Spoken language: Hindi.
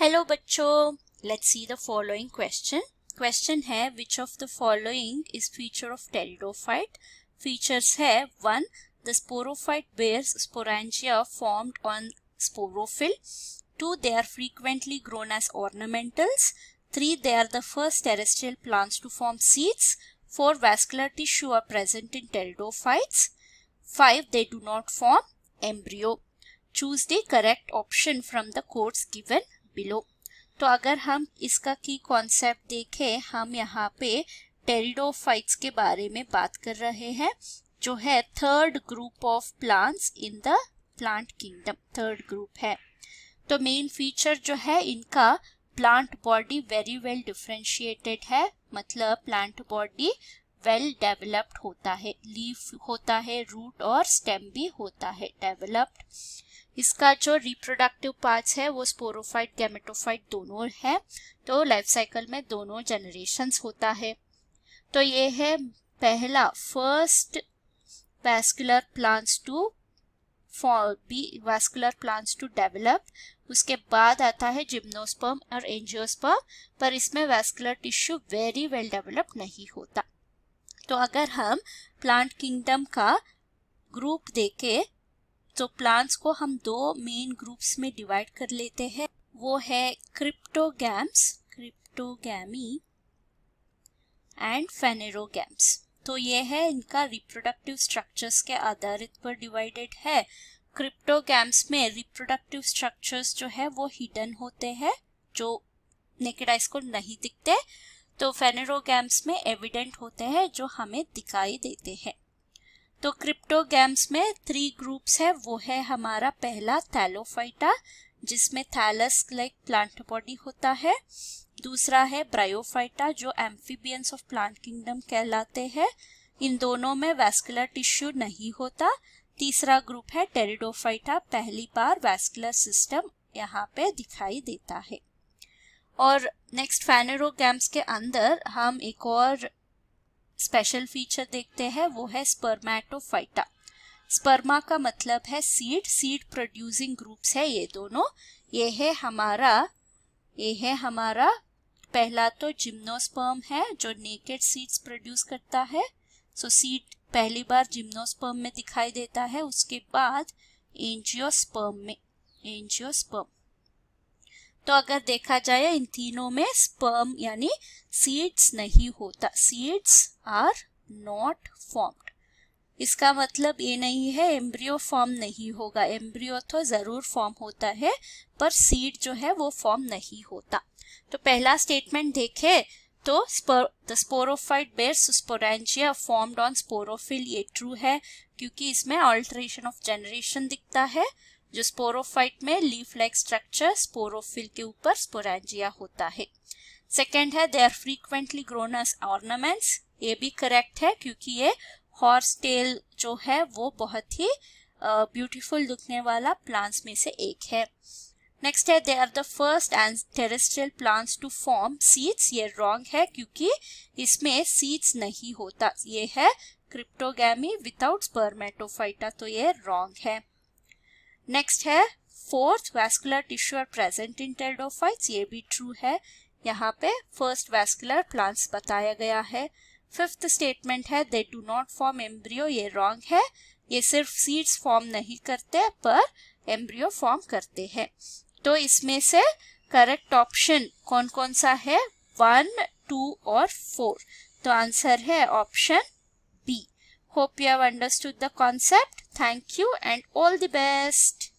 हेलो बच्चों, let's see the following question है which of the following is feature of pteridophyte. Features है 1. The sporophyte bears sporangia formed on sporophyll. 2. They are frequently grown as ornamentals. 3. They are the first terrestrial plants to form seeds. 4. Vascular tissue are present in pteridophytes. 5. They do not form embryo. Choose the correct option from the quotes given below. तो अगर हम इसका की कॉन्सेप्ट देखें, हम यहाँ पे टेरिडोफाइट्स के बारे में बात कर रहे हैं, जो है third group of plants in the plant kingdom. Third group है. तो मेन फीचर जो है इनका plant body very well differentiated है. मतलब प्लांट बॉडी वेल डेवलप्ड होता है, लीफ होता है, रूट और स्टेम भी होता है डेवलप्ड. इसका जो रिप्रोडक्टिव पार्ट्स है वो स्पोरोफाइट गैमेटोफाइट दोनों है. तो लाइफ साइकिल में दोनों जनरेशंस होता है. तो ये है पहला first vascular plants to develop. उसके बाद आता है जिम्नोस्पर्म और एंजियोस्पर्म, पर इसमें vascular tissue very well develop नहीं होता. तो अगर हम प्लांट किंगडम का ग्रुप देखें तो प्लांट्स को हम दो मेन ग्रुप्स में डिवाइड कर लेते हैं. वो है क्रिप्टोगैमी एंड फेनेरोगैम्स. तो ये है इनका रिप्रोडक्टिव स्ट्रक्चर्स के आधारित पर डिवाइडेड है. क्रिप्टोगैम्स में रिप्रोडक्टिव स्ट्रक्चर्स जो है वो हिडन होते हैं, जो नेकेड आइज को नहीं दिखते. तो फेनेरोगैम्स में एविडेंट होते हैं, जो हमें दिखाई देते हैं. तो क्रिप्टोगैम्स में 3 ग्रुप्स है. वो है हमारा पहला थैलोफाइटा, जिसमें थैलस लाइक प्लांट बॉडी होता है. दूसरा है ब्रायोफाइटा, जो एम्फीबियंस ऑफ प्लांट किंगडम कहलाते हैं. इन दोनों में वैस्कुलर टिश्यू नहीं होता. तीसरा ग्रुप है टेरिडोफाइटा, पहली बार वैस्कुलर सिस्टम यहाँ पे दिखाई देता है. और नेक्स्ट फेनेरोगैम्स के अंदर हम एक और स्पेशल फीचर देखते हैं, वो है स्पर्मेटोफाइटा. स्पर्मा का मतलब है सीड प्रोड्यूसिंग ग्रुप्स है ये दोनों. ये है हमारा पहला तो जिम्नोस्पर्म है, जो नेकेड सीड्स प्रोड्यूस करता है. सो सीड पहली बार जिम्नोस्पर्म में दिखाई देता है. उसके बाद एंजियोस्पर्म. तो अगर देखा जाए इन तीनों में स्पर्म यानी सीड्स नहीं होता. Seeds are not formed. इसका मतलब ये नहीं है एम्ब्रियो फॉर्म नहीं होगा. एम्ब्रियो तो जरूर फॉर्म होता है, पर सीड जो है वो फॉर्म नहीं होता. तो पहला स्टेटमेंट देखे तो the sporophyte bears sporangia formed on sporophyll, ये ट्रू है, क्योंकि इसमें अल्टरेशन ऑफ जनरेशन दिखता है. जो स्पोरोफाइट में लीफ लाइक स्ट्रक्चर, स्पोरोफिल के ऊपर स्पोरेंजिया होता है. सेकेंड है they are frequently grown as ornaments. ये भी करेक्ट है, क्योंकि ये हॉर्स टेल जो है वो बहुत ही ब्यूटीफुल दिखने वाला प्लांट्स में से एक है. नेक्स्ट है they are the first and terrestrial plants to form seeds. ये रॉन्ग है, क्योंकि इसमें सीड्स नहीं होता. ये है क्रिप्टोगैमी विदाउट स्पर्मेटोफाइटा, तो ये रॉन्ग है. नेक्स्ट है fourth vascular tissue are present in pteridophytes. ये भी ट्रू है. यहाँ पे फर्स्ट वैस्कुलर प्लांट्स बताया गया है. फिफ्थ स्टेटमेंट है they do not form embryo. ये रॉन्ग है. ये सिर्फ सीड्स फॉर्म नहीं करते, पर एम्ब्रियो फॉर्म करते हैं. तो इसमें से करेक्ट ऑप्शन कौन कौन सा है? 1, 2 और 4. तो आंसर है option B. Hope you have understood the concept. Thank you and all the best.